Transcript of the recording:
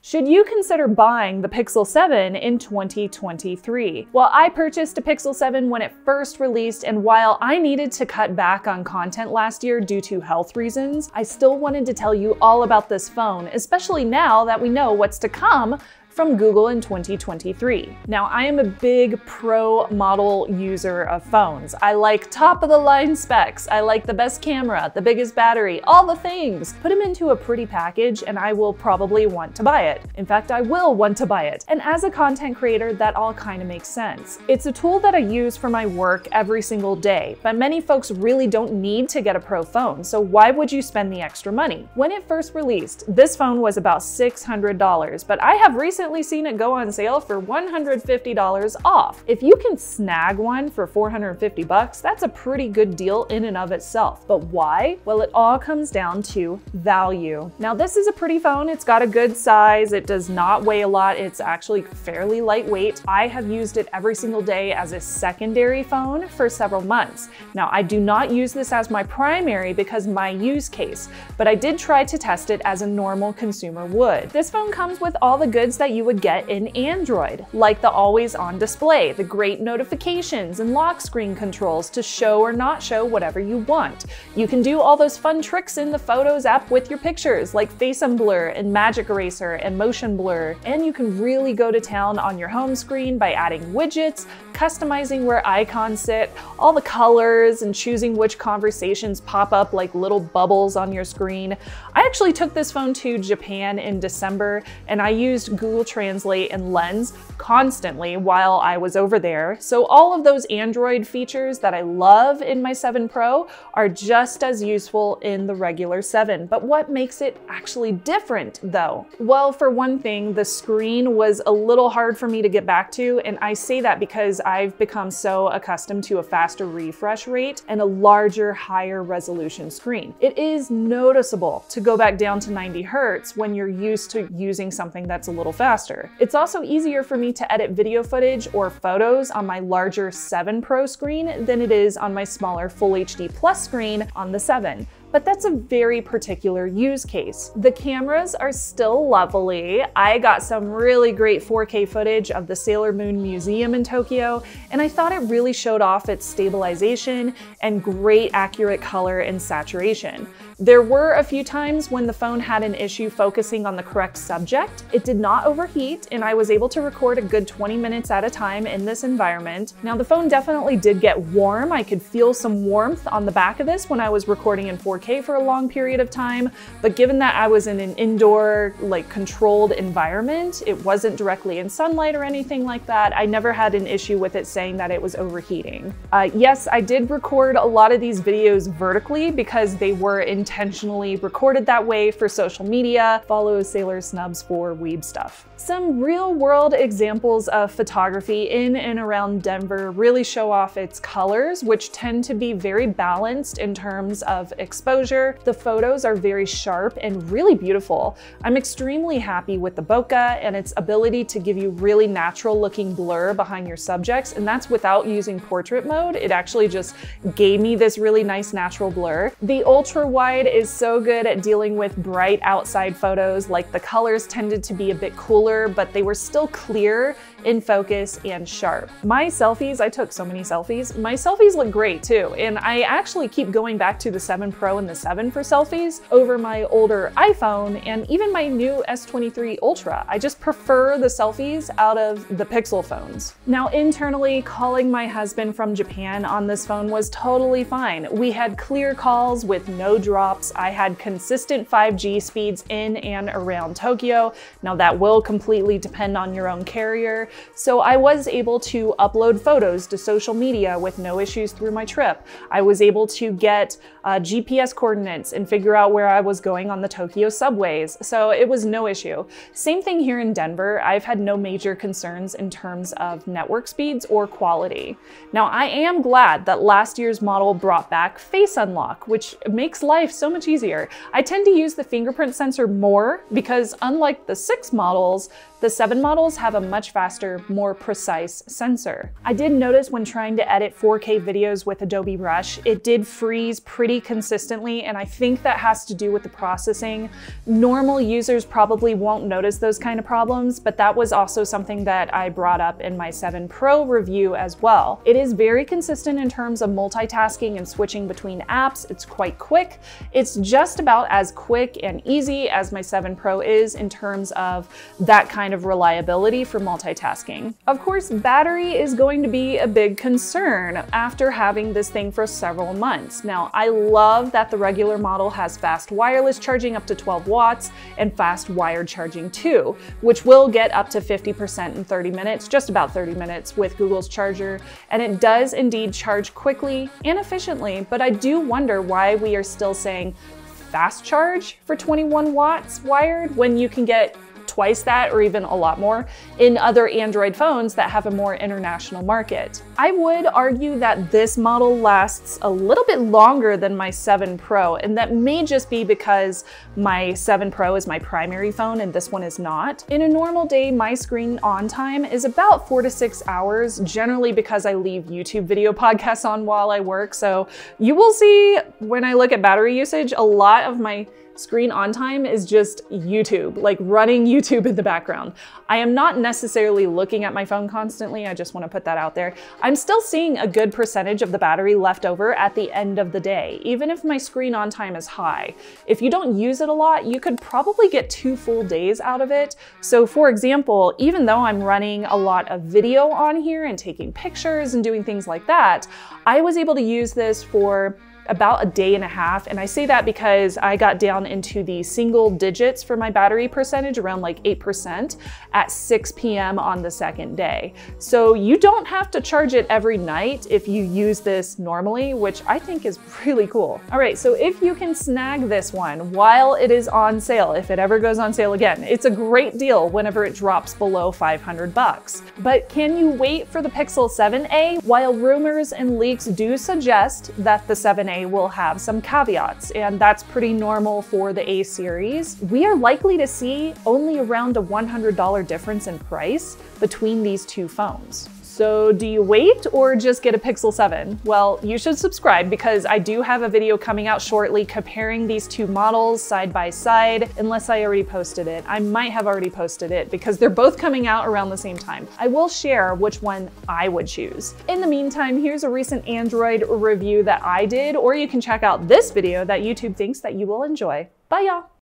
Should you consider buying the Pixel 7 in 2023? Well, I purchased a Pixel 7 when it first released, and while I needed to cut back on content last year due to health reasons, I still wanted to tell you all about this phone, especially now that we know what's to come from Google in 2023. Now, I am a big pro model user of phones. I like top of the line specs. I like the best camera, the biggest battery, all the things. Put them into a pretty package and I will probably want to buy it. In fact, I will want to buy it. And as a content creator, that all kind of makes sense. It's a tool that I use for my work every single day, but many folks really don't need to get a pro phone, so why would you spend the extra money? When it first released, this phone was about $600, but I have recently seen it go on sale for $150 off. If you can snag one for $450, that's a pretty good deal in and of itself. But why? Well, it all comes down to value. Now, this is a pretty phone. It's got a good size. It does not weigh a lot. It's actually fairly lightweight. I have used it every single day as a secondary phone for several months. Now, I do not use this as my primary because my use case, but I did try to test it as a normal consumer would. This phone comes with all the goods that you would get in Android, like the always-on display, the great notifications and lock screen controls to show or not show whatever you want. You can do all those fun tricks in the Photos app with your pictures, like Face Unblur and Magic Eraser and Motion Blur, and you can really go to town on your home screen by adding widgets, customizing where icons sit, all the colors, and choosing which conversations pop up like little bubbles on your screen. I actually took this phone to Japan in December, and I used Google Translate and Lens constantly while I was over there. So all of those Android features that I love in my 7 Pro are just as useful in the regular 7. But what makes it actually different though? Well, for one thing, the screen was a little hard for me to get back to, and I say that because I've become so accustomed to a faster refresh rate and a larger, higher resolution screen. It is noticeable to go back down to 90 Hertz when you're used to using something that's a little faster. It's also easier for me to edit video footage or photos on my larger 7 Pro screen than it is on my smaller Full HD Plus screen on the 7. But that's a very particular use case. The cameras are still lovely. I got some really great 4K footage of the Sailor Moon Museum in Tokyo, and I thought it really showed off its stabilization and great accurate color and saturation. There were a few times when the phone had an issue focusing on the correct subject. It did not overheat, and I was able to record a good 20 minutes at a time in this environment. Now, the phone definitely did get warm. I could feel some warmth on the back of this when I was recording in 4K for a long period of time, but given that I was in an indoor, controlled environment, it wasn't directly in sunlight or anything like that, I never had an issue with it saying that it was overheating. Yes, I did record a lot of these videos vertically because they were intentionally recorded that way for social media. Follow Sailor Snubs for weeb stuff. Some real-world examples of photography in and around Denver really show off its colors, which tend to be very balanced in terms of exposure. The photos are very sharp and really beautiful. I'm extremely happy with the bokeh and its ability to give you really natural-looking blur behind your subjects, and that's without using portrait mode. It actually just gave me this really nice natural blur. The ultra-wide is so good at dealing with bright outside photos, like the colors tended to be a bit cooler, but they were still clear in focus and sharp. My selfies, I took so many selfies. My selfies look great too, and I actually keep going back to the 7 Pro and the 7 for selfies over my older iPhone and even my new S23 Ultra. I just prefer the selfies out of the Pixel phones. Now, internally, calling my husband from Japan on this phone was totally fine. We had clear calls with no drops. I had consistent 5G speeds in and around Tokyo. Now, that will completely depend on your own carrier. So I was able to upload photos to social media with no issues through my trip. I was able to get GPS coordinates and figure out where I was going on the Tokyo subways, so it was no issue. Same thing here in Denver. I've had no major concerns in terms of network speeds or quality. Now, I am glad that last year's model brought back Face Unlock, which makes life so much easier. I tend to use the fingerprint sensor more because unlike the 6 models, the 7 models have a much faster, more precise sensor. I did notice when trying to edit 4K videos with Adobe Rush, it did freeze pretty consistently, and I think that has to do with the processing. Normal users probably won't notice those kind of problems, but that was also something that I brought up in my 7 Pro review as well. It is very consistent in terms of multitasking and switching between apps. It's quite quick. It's just about as quick and easy as my 7 Pro is in terms of that kind of reliability for multitasking. Of course, battery is going to be a big concern after having this thing for several months. Now, I love that the regular model has fast wireless charging up to 12 watts and fast wired charging too, which will get up to 50% in 30 minutes, just about 30 minutes with Google's charger. And it does indeed charge quickly and efficiently, but I do wonder why we are still saying fast charge for 21 watts wired when you can get twice that or even a lot more in other Android phones that have a more international market. I would argue that this model lasts a little bit longer than my 7 Pro, and that may just be because my 7 Pro is my primary phone and this one is not. In a normal day, my screen on time is about 4 to 6 hours, generally because I leave YouTube video podcasts on while I work. So you will see when I look at battery usage, a lot of my screen on time is just YouTube, like running YouTube in the background. I am not necessarily looking at my phone constantly. I just want to put that out there. I'm still seeing a good percentage of the battery left over at the end of the day, even if my screen on time is high. If you don't use it a lot, you could probably get 2 full days out of it. So for example, even though I'm running a lot of video on here and taking pictures and doing things like that, I was able to use this for about a day and a half. And I say that because I got down into the single digits for my battery percentage, around like 8% at 6 p.m. on the second day. So you don't have to charge it every night if you use this normally, which I think is really cool. All right, so if you can snag this one while it is on sale, if it ever goes on sale again, it's a great deal whenever it drops below 500 bucks. But can you wait for the Pixel 7a? While rumors and leaks do suggest that the 7a will have some caveats, and that's pretty normal for the A series, we are likely to see only around a $100 difference in price between these two phones. So do you wait or just get a Pixel 7? Well, you should subscribe because I do have a video coming out shortly comparing these two models side by side, unless I already posted it. I might have already posted it because they're both coming out around the same time. I will share which one I would choose. In the meantime, here's a recent Android review that I did, or you can check out this video that YouTube thinks that you will enjoy. Bye y'all.